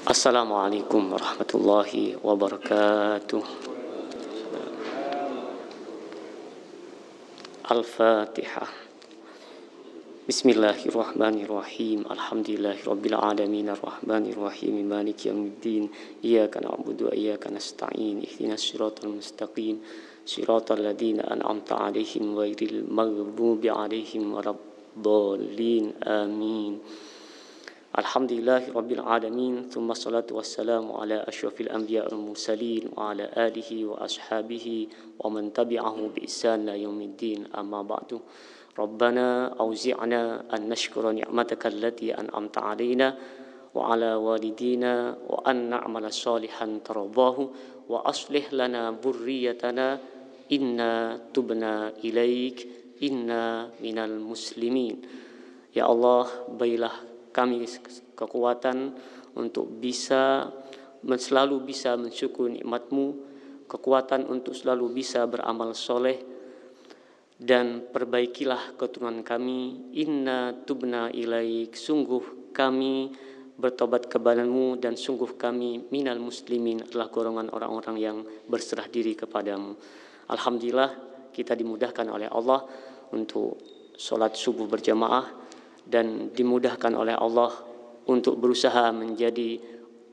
Assalamualaikum warahmatullahi wabarakatuh. Al-Fatihah. Bismillahirrahmanirrahim. Alhamdulillahirabbil alamin arrahmanir rahim maliki yaumiddin. Iyyaka na'budu wa iyyaka nasta'in. Ihdinas siratal mustaqim. Siratal ladzina an'amta 'alaihim ghairil maghdubi 'alaihim waladdallin. Amin. Alhamdulillahirabbil alamin. Tsumma shalatu wassalamu ala asyrafil anbiya wal mursalin wa ala alihi wa ashabihi wa man tabi'ahu bi ihsan ila yaumiddin. Amma ba'du. Rabbana auzi'na an nashkura ni'mataka allati an'amta 'alaina wa 'ala walidina wa an na'mala shalihan tardahu wa aslih lana dzurriyyatana inna tubna ilaik inna minal muslimin. Ya Allah, berilah kami kekuatan untuk selalu bisa mensyukuri nikmat-Mu, kekuatan untuk selalu bisa beramal soleh, dan perbaikilah keturunan kami. Inna tubna ilaik, sungguh kami bertobat kepada-Mu dan sungguh kami minal muslimin, adalah golongan orang-orang yang berserah diri kepadamu. Alhamdulillah kita dimudahkan oleh Allah untuk sholat subuh berjamaah dan dimudahkan oleh Allah untuk berusaha menjadi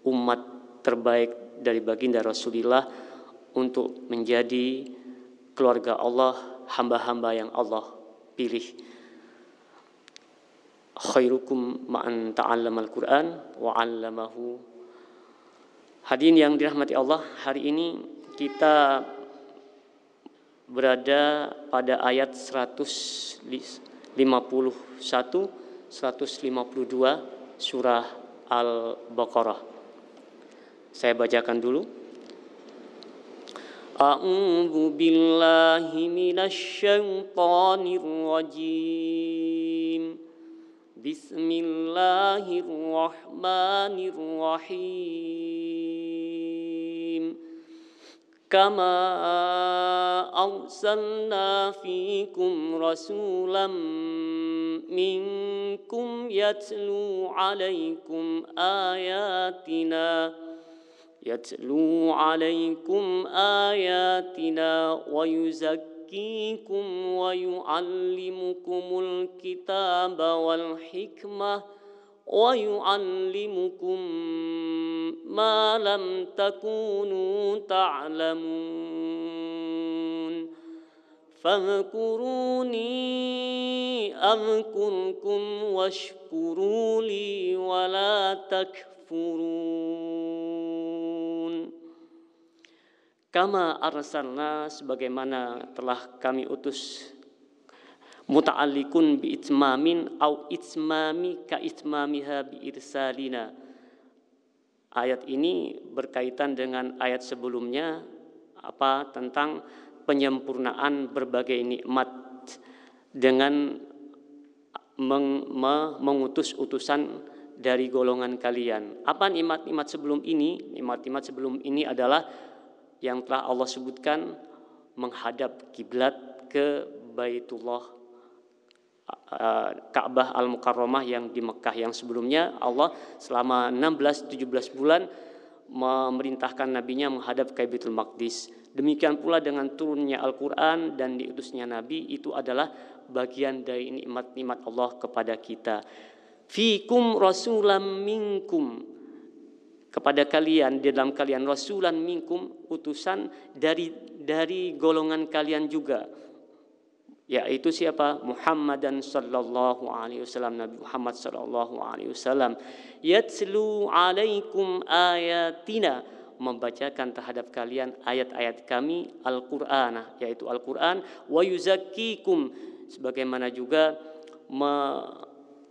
umat terbaik dari baginda Rasulullah, untuk menjadi keluarga Allah, hamba-hamba yang Allah pilih. Khairukum ma'an ta'allamal Qur'an wa 'allamahu. Hadirin yang dirahmati Allah, hari ini kita berada pada ayat 151 152 surah Al-Baqarah. Saya bacakan dulu. A'udzu billahi minasy syaithanir rajim. Bismillahirrahmanirrahim. Kama arsalna fikum rasulam minkum yatlu alaikum ayatina wa yuzakkikum wa yu'allimukumul kitaba wal hikmah wa yu'allimukum ma lam takunu ta'lamun. Fadhkuruni adhkurkum washkuru li wa la takfurun. Kama arsalna, sebagaimana telah kami utus. Muta'alliqun bi itmamin au itmami ka itmamiha bi irsalina. Ayat ini berkaitan dengan ayat sebelumnya, tentang penyempurnaan berbagai nikmat dengan mengutus utusan dari golongan kalian. Apa nikmat-nikmat sebelum ini? Nikmat-nikmat sebelum ini adalah yang telah Allah sebutkan, menghadap kiblat ke Baitullah Ka'bah Al-Mukarramah yang di Mekah, yang sebelumnya Allah selama 16-17 bulan memerintahkan nabinya menghadap ke Baitul Maqdis. Demikian pula dengan turunnya Al-Quran dan diutusnya Nabi, itu adalah bagian dari nikmat-nikmat Allah kepada kita. Fikum rasulam minkum, kepada kalian, di dalam kalian, rasulan minkum, utusan dari golongan kalian juga, yaitu siapa? Muhammadan sallallahu alaihi wasallam, Nabi Muhammad sallallahu alaihi wasallam. Yatslu alaikum ayatina, membacakan terhadap kalian ayat-ayat kami, Al-Qur'an, yaitu Al-Qur'an, wa yuzakkikum, sebagaimana juga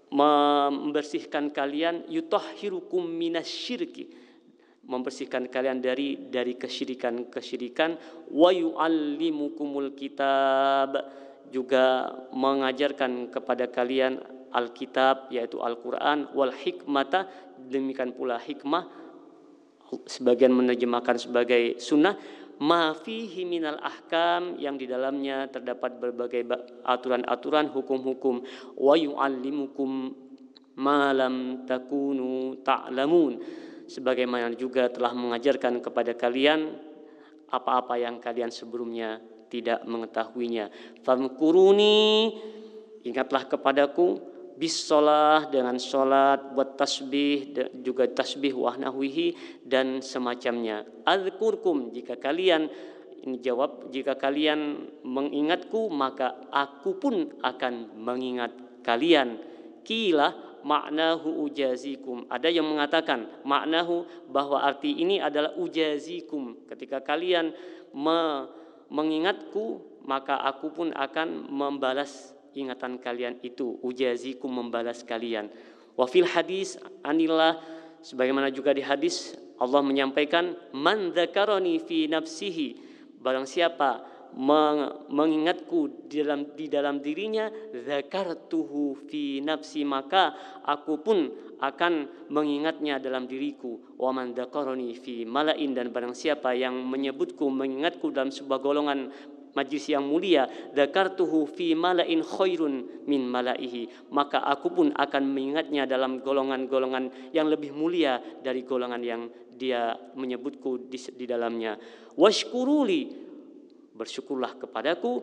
membersihkan kalian, yutahhirukum minasyirki, membersihkan kalian dari kesyirikan, wa yu'allimukumul kitab, juga mengajarkan kepada kalian Alkitab, yaitu Al-Qur'an, wal hikmata, demikian pula hikmah, sebagian menerjemahkan sebagai sunnah, ma fihi minal ahkam, yang di dalamnya terdapat berbagai aturan-aturan, hukum-hukum, wa yu'allimukum ma lam takunu ta'lamun, sebagaimana juga telah mengajarkan kepada kalian apa-apa yang kalian sebelumnya tidak mengetahuinya. Fadhkuruni, ingatlah kepadaku, bisolah, dengan sholat, buat tasbih, juga tasbih wa nahwihi dan semacamnya. Adzkurkum, jika kalian, ini jawab, jika kalian mengingatku maka aku pun akan mengingat kalian. Qila maknahu ujazikum, ada yang mengatakan maknahu bahwa arti ini adalah ujazikum, ketika kalian mengingatku maka aku pun akan membalas ingatan kalian itu. Ujazikum, membalas kalian. Wa fil hadis anillah, sebagaimana juga di hadis Allah menyampaikan, man dzakarani fi nafsihi, barang siapa mengingatku di dalam dirinya, dzakartuhu fi nafsi, maka aku pun akan mengingatnya dalam diriku. Wa man dzakarani fi malain, dan barang siapa yang menyebutku, mengingatku dalam sebuah golongan majlis yang mulia, dzakartuhu fi malain khairun min malaihi, maka aku pun akan mengingatnya dalam golongan-golongan yang lebih mulia dari golongan yang dia menyebutku di dalamnya. Washkuruli, bersyukurlah kepadaku,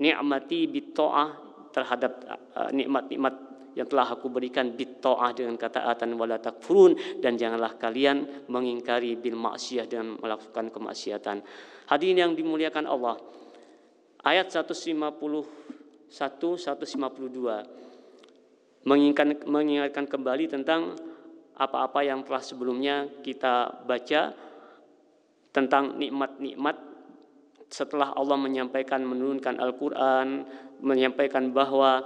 ni'mati bitta'ah, terhadap nikmat-nikmat yang telah aku berikan, bitta'ah dengan ketaatan, wala takfurun, dan janganlah kalian mengingkari bil maksiyah, dengan melakukan kemaksiatan. Hadirin yang dimuliakan Allah, ayat 151 152 mengingatkan kembali tentang apa-apa yang telah sebelumnya kita baca tentang nikmat-nikmat setelah Allah menyampaikan, menurunkan Al-Quran, menyampaikan bahwa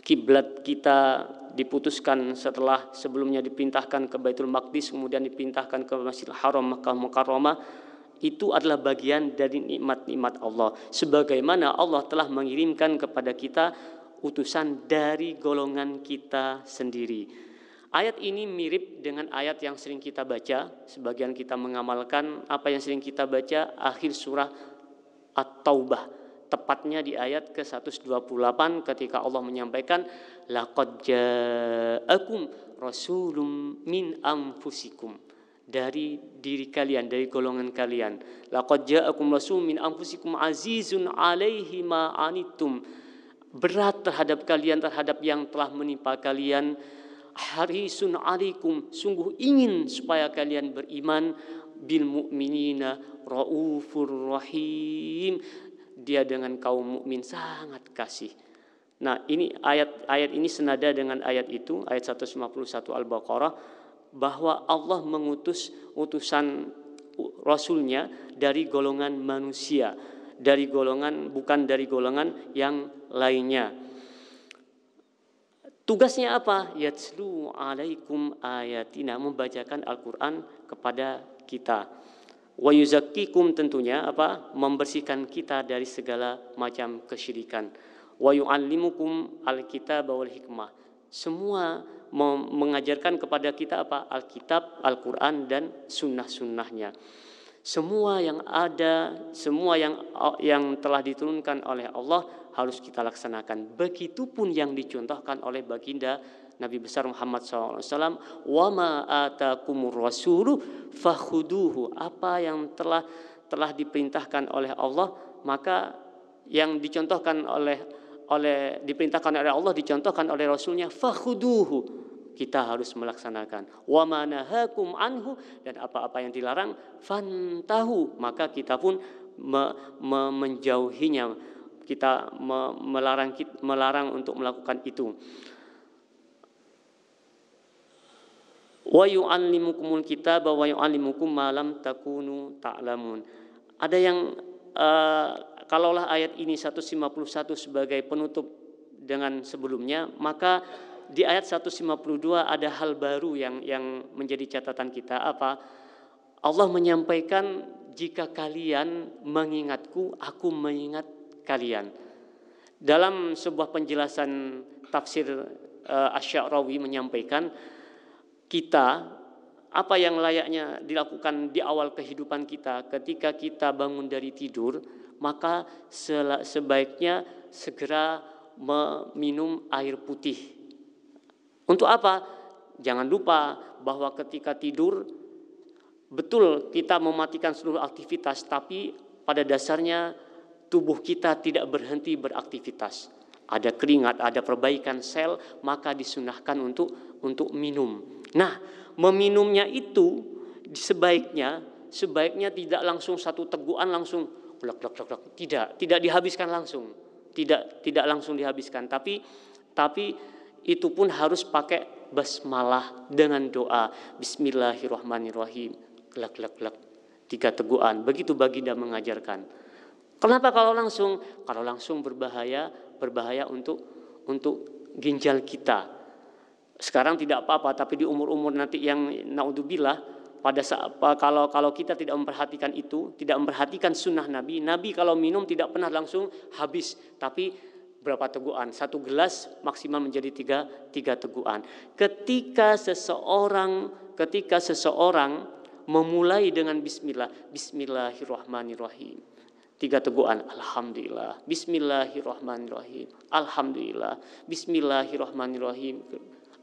kiblat kita diputuskan setelah sebelumnya dipintahkan ke Baitul Maqdis, kemudian dipintahkan ke Masjidil Haram Makkah Mukarramah. Itu adalah bagian dari nikmat-nikmat Allah, sebagaimana Allah telah mengirimkan kepada kita utusan dari golongan kita sendiri. Ayat ini mirip dengan ayat yang sering kita baca, sebagian kita mengamalkan apa yang sering kita baca, akhir surah At-Taubah, tepatnya di ayat ke-128 ketika Allah menyampaikan, laqad ja'akum rasulun min anfusikum, dari diri kalian, dari golongan kalian. Laqad ja'akum rasulun min anfusikum azizun 'alaihi ma anittum, berat terhadap kalian, terhadap yang telah menimpa kalian. Harisun 'alaikum, sungguh ingin supaya kalian beriman. Bil mu'minina raufur rahim, dia dengan kaum mukmin sangat kasih. Nah, ini ayat ini senada dengan ayat itu, ayat 151 Al-Baqarah, bahwa Allah mengutus utusan Rasulnya dari golongan manusia, dari golongan, bukan dari golongan yang lainnya. Tugasnya apa? Yatslu alaikum ayatina, membacakan Al-Quran kepada kita. Wa yuzakkikum, tentunya apa? Membersihkan kita dari segala macam kesyirikan. Wa yu'allimukum al-kitab wal hikmah, semua mengajarkan kepada kita apa? Alkitab, Al-Quran, dan sunnah-sunnahnya. Semua yang ada, semua yang telah diturunkan oleh Allah harus kita laksanakan. Begitupun yang dicontohkan oleh baginda Nabi besar Muhammad SAW. Wa ma atakumur rasulu fakhuduhu, apa yang telah diperintahkan oleh Allah, maka yang dicontohkan diperintahkan oleh Allah, dicontohkan oleh Rasulnya, fakhuduhu, kita harus melaksanakan. Wa ma nahakum anhu, dan apa-apa yang dilarang, fantahu, maka kita pun menjauhinya, kita melarang untuk melakukan itu. Wa yu'allimukumul kitaba wa yu'allimukum ma lam takunu ta'lamun. Ada yang kalaulah ayat ini 151 sebagai penutup dengan sebelumnya, maka di ayat 152 ada hal baru yang menjadi catatan kita. Apa? Allah menyampaikan, jika kalian mengingatku, aku mengingat kalian. Dalam sebuah penjelasan tafsir Asy-Sya'rawi menyampaikan, kita, apa yang layaknya dilakukan di awal kehidupan kita, ketika kita bangun dari tidur, maka sebaiknya segera meminum air putih. Untuk apa? jangan lupa bahwa ketika tidur, betul kita mematikan seluruh aktivitas, tapi pada dasarnya tubuh kita tidak berhenti beraktivitas. Ada keringat, ada perbaikan sel, maka disunahkan untuk minum. Nah, meminumnya itu sebaiknya tidak langsung satu tegukan langsung tidak dihabiskan langsung. Tidak langsung dihabiskan, tapi itu pun harus pakai basmalah dengan doa Bismillahirrahmanirrahim. Glak 3 tegukan. Begitu baginda mengajarkan. Kenapa kalau langsung berbahaya untuk ginjal kita. Sekarang tidak apa-apa, tapi di umur-umur nanti yang naudzubillah, pada saat kalau kita tidak memperhatikan itu, tidak memperhatikan sunnah Nabi kalau minum tidak pernah langsung habis, tapi berapa tegukan? 1 gelas maksimal menjadi 3 tegukan. Ketika seseorang memulai dengan Bismillahirrahmanirrahim, 3 tegukan, alhamdulillah, Bismillahirrahmanirrahim, alhamdulillah, Bismillahirrahmanirrahim,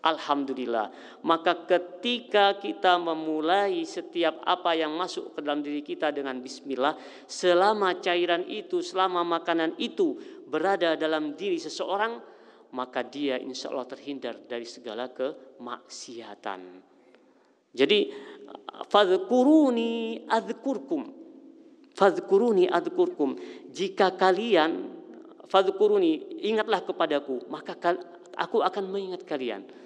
alhamdulillah. Maka ketika kita memulai setiap apa yang masuk ke dalam diri kita dengan bismillah, selama cairan itu, selama makanan itu berada dalam diri seseorang, maka dia insya Allah terhindar dari segala kemaksiatan. Jadi fadhkuruni adzkurkum. Jika kalian fadhkuruni, ingatlah kepadaku, maka aku akan mengingat kalian.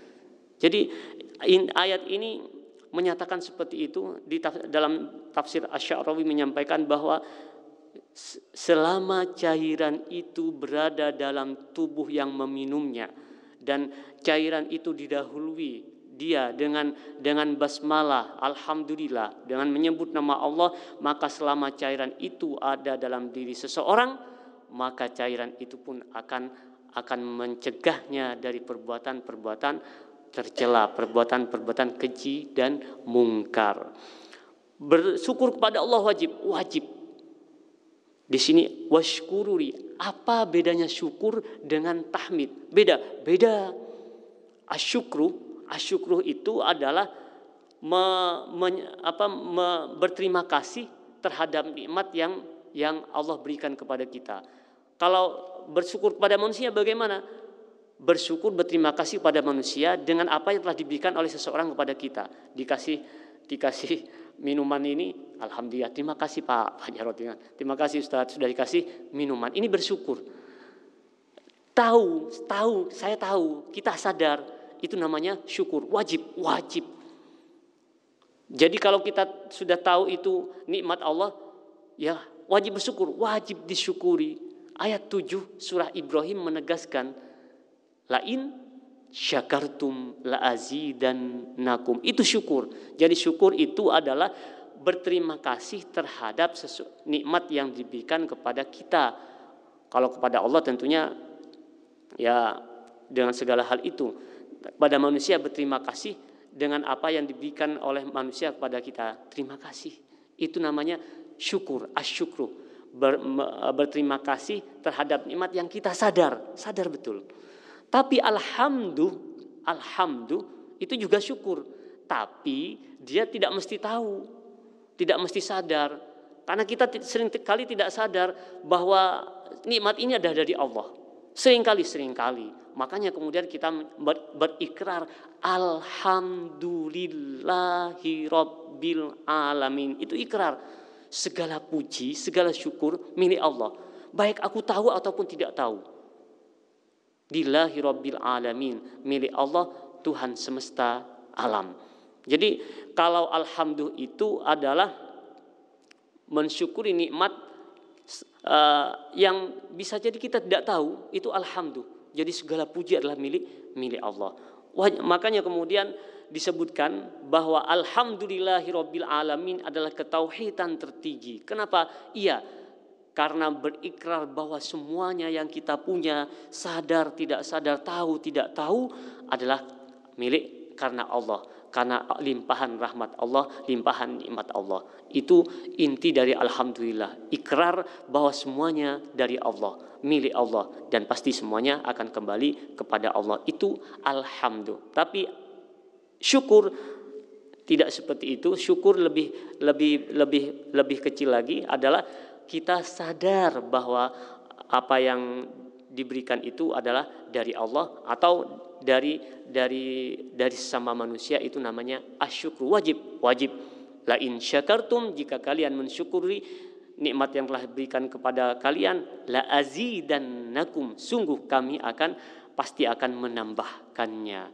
Jadi ayat ini menyatakan seperti itu. Dalam tafsir Asy-Sya'rawi menyampaikan bahwa selama cairan itu berada dalam tubuh yang meminumnya, dan cairan itu didahului dia dengan basmalah, alhamdulillah, dengan menyebut nama Allah, maka selama cairan itu ada dalam diri seseorang, maka cairan itu pun akan mencegahnya dari perbuatan-perbuatan tercela, perbuatan-perbuatan keji dan mungkar. Bersyukur kepada Allah wajib. Di sini washkururi. Apa bedanya syukur dengan tahmid? Beda. Asyukru itu adalah berterima kasih terhadap nikmat yang Allah berikan kepada kita. Kalau bersyukur kepada manusia bagaimana? Bersyukur, berterima kasih pada manusia dengan apa yang telah diberikan oleh seseorang kepada kita. Dikasih minuman ini, alhamdulillah, terima kasih Pak Jarod, terima kasih Ustaz sudah dikasih minuman. Ini bersyukur. Saya tahu, kita sadar, itu namanya syukur, wajib. Jadi kalau kita sudah tahu itu nikmat Allah, ya wajib bersyukur, wajib disyukuri. Ayat 7 surah Ibrahim menegaskan, lain syakartum la'azidannakum. Itu syukur. Jadi syukur itu adalah berterima kasih terhadap nikmat yang diberikan kepada kita. Kalau kepada Allah tentunya ya dengan segala hal itu. Pada manusia berterima kasih dengan apa yang diberikan oleh manusia kepada kita. Terima kasih. Itu namanya syukur, asyukru. Berterima kasih terhadap nikmat yang kita sadar betul. Tapi alhamdu itu juga syukur. Tapi dia tidak mesti tahu, tidak mesti sadar. Karena kita sering kali tidak sadar bahwa nikmat ini adalah dari Allah. Seringkali. Makanya kemudian kita berikrar alhamdulillahi rabbil alamin. Itu ikrar. Segala puji, segala syukur milik Allah. Baik aku tahu ataupun tidak tahu. Lillahi rabbil alamin, milik Allah Tuhan semesta alam. Jadi kalau alhamdulillah itu adalah mensyukuri nikmat yang bisa jadi kita tidak tahu, itu alhamdulillah. Jadi segala puji adalah milik Allah. Makanya kemudian disebutkan bahwa alhamdulillahirabbil alamin adalah ketauhidan tertinggi. Kenapa? Iya, karena berikrar bahwa semuanya yang kita punya, sadar tidak sadar, tahu tidak tahu, adalah milik karena Allah, karena limpahan rahmat Allah, limpahan nikmat Allah. Itu inti dari alhamdulillah, ikrar bahwa semuanya dari Allah, milik Allah, dan pasti semuanya akan kembali kepada Allah. Itu alhamdulillah. Tapi Syukur tidak seperti itu. Syukur lebih kecil lagi adalah kita sadar bahwa apa yang diberikan itu adalah dari Allah atau dari sesama manusia, itu namanya asyukur. Wajib. La in syakartum, jika kalian mensyukuri nikmat yang telah diberikan kepada kalian, la azidannakum, sungguh kami pasti akan menambahkannya.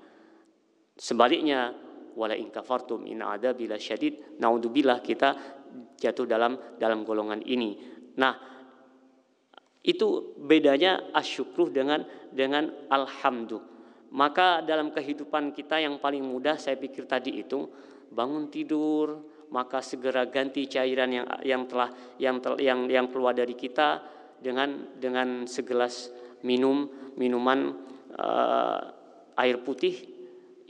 Sebaliknya, wala in kafartum in adzabi lasyadid, naudzubillah, kita jatuh dalam golongan ini. Nah, itu bedanya asyukruh dengan alhamdulillah. Maka dalam kehidupan kita yang paling mudah, saya pikir tadi itu, bangun tidur maka segera ganti cairan yang keluar dari kita dengan segelas minuman air putih,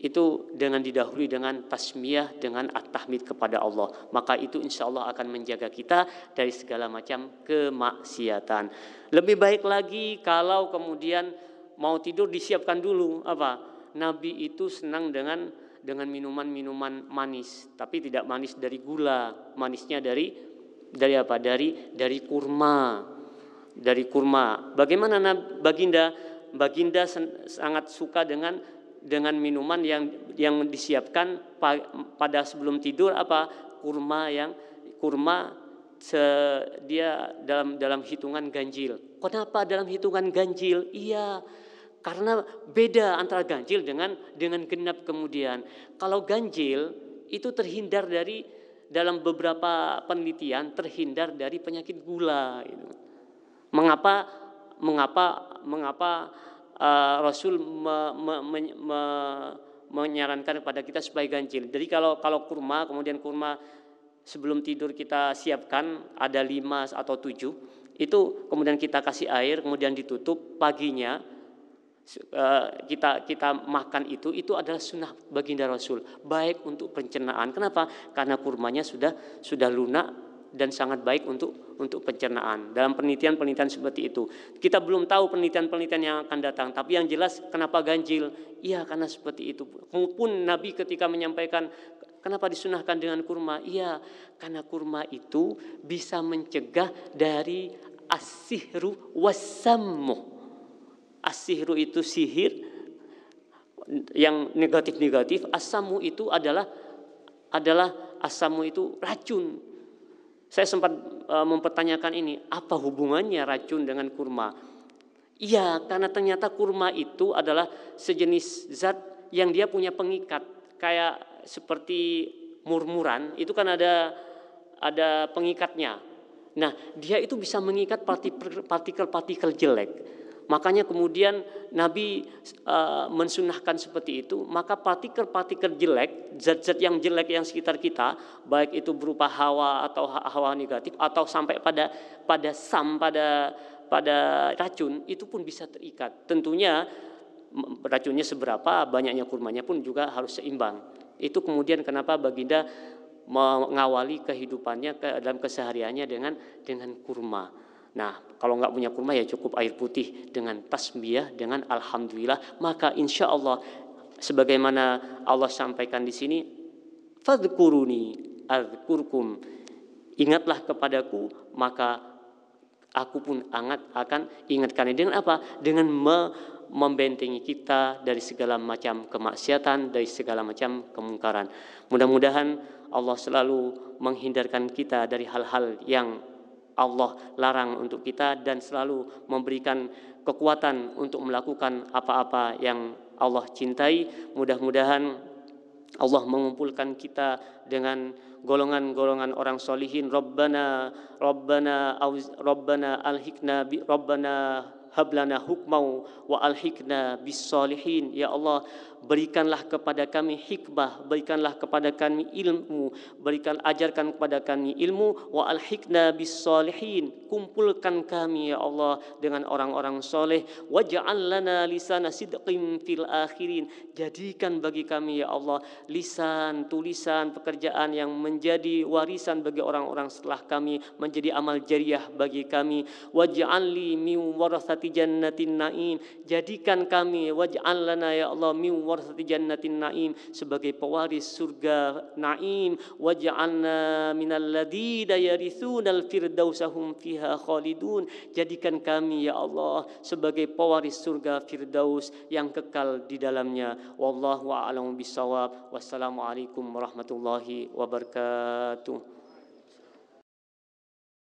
itu dengan didahului dengan tasmiyah, dengan at-tahmid kepada Allah. Maka itu insya Allah akan menjaga kita dari segala macam kemaksiatan. Lebih baik lagi kalau kemudian mau tidur disiapkan dulu apa? Nabi itu senang dengan minuman-minuman manis, tapi tidak manis dari gula, manisnya dari apa? Dari kurma. Dari kurma. Bagaimana Baginda sangat suka dengan minuman yang disiapkan pada sebelum tidur apa? Kurma dia dalam hitungan ganjil. Kenapa dalam hitungan ganjil? Iya, karena beda antara ganjil dengan genap kemudian. Kalau ganjil itu terhindar dalam beberapa penelitian terhindar dari penyakit gula. Mengapa Rasul menyarankan kepada kita supaya ganjil. Jadi kalau kurma, kemudian kurma sebelum tidur kita siapkan ada 5 atau 7, itu kemudian kita kasih air, kemudian ditutup, paginya kita makan itu adalah sunnah baginda Rasul, baik untuk pencernaan. Kenapa? Karena kurmanya sudah lunak dan sangat baik untuk pencernaan. Dalam penelitian seperti itu. Kita belum tahu penelitian yang akan datang, tapi yang jelas kenapa ganjil? Iya, karena seperti itu. Pun Nabi ketika menyampaikan kenapa disunahkan dengan kurma? Iya, karena kurma itu bisa mencegah dari as-sihru was-sammu. As-sihru itu sihir yang negatif-negatif, as-sammu itu adalah as-sammu itu racun. Saya sempat mempertanyakan ini, apa hubungannya racun dengan kurma? Iya, karena ternyata kurma itu adalah sejenis zat yang dia punya pengikat, kayak seperti murmuran, itu kan ada pengikatnya. Nah, dia itu bisa mengikat partikel-partikel jelek. Makanya kemudian Nabi mensunahkan seperti itu. Maka partikel-partikel jelek, zat-zat yang jelek yang sekitar kita, baik itu berupa hawa atau hawa negatif atau sampai pada racun, itu pun bisa terikat. Tentunya racunnya seberapa, banyaknya kurmanya pun juga harus seimbang. Itu kemudian kenapa baginda mengawali kehidupannya dalam kesehariannya dengan kurma. Nah, kalau nggak punya kurma ya cukup air putih dengan tasbih, dengan alhamdulillah. Maka insya Allah sebagaimana Allah sampaikan di sini, fadhkuruni adzkurkum, ingatlah kepadaku maka aku pun akan ingatkan. Dengan apa? Dengan membentengi kita dari segala macam kemaksiatan, dari segala macam kemungkaran. Mudah-mudahan Allah selalu menghindarkan kita dari hal-hal yang Allah larang untuk kita dan selalu memberikan kekuatan untuk melakukan apa-apa yang Allah cintai. Mudah-mudahan Allah mengumpulkan kita dengan golongan-golongan orang solihin. Rabbana hablana hukmau wa alhikna bis solihin. Ya Allah, berikanlah kepada kami hikmah, berikanlah kepada kami ilmu, ajarkan kepada kami ilmu, wa alhikna bis solihin, kumpulkan kami ya Allah dengan orang-orang soleh, waj'al lana lisana sidqin fil akhirin, jadikan bagi kami ya Allah tulisan pekerjaan yang menjadi warisan bagi orang-orang setelah kami, menjadi amal jariah bagi kami, waj'al li min warasati warasati jannatin naim. Jadikan kami, waj'al lana ya Allah min warasati jannatin naim, sebagai pewaris surga naim. Waj'alna minal ladzina yarithunal firdausahum fiha khalidun. Jadikan kami ya Allah sebagai pewaris surga firdaus yang kekal di dalamnya. Wallahu a'lamu bissawab. Wassalamualaikum warahmatullahi wabarakatuh.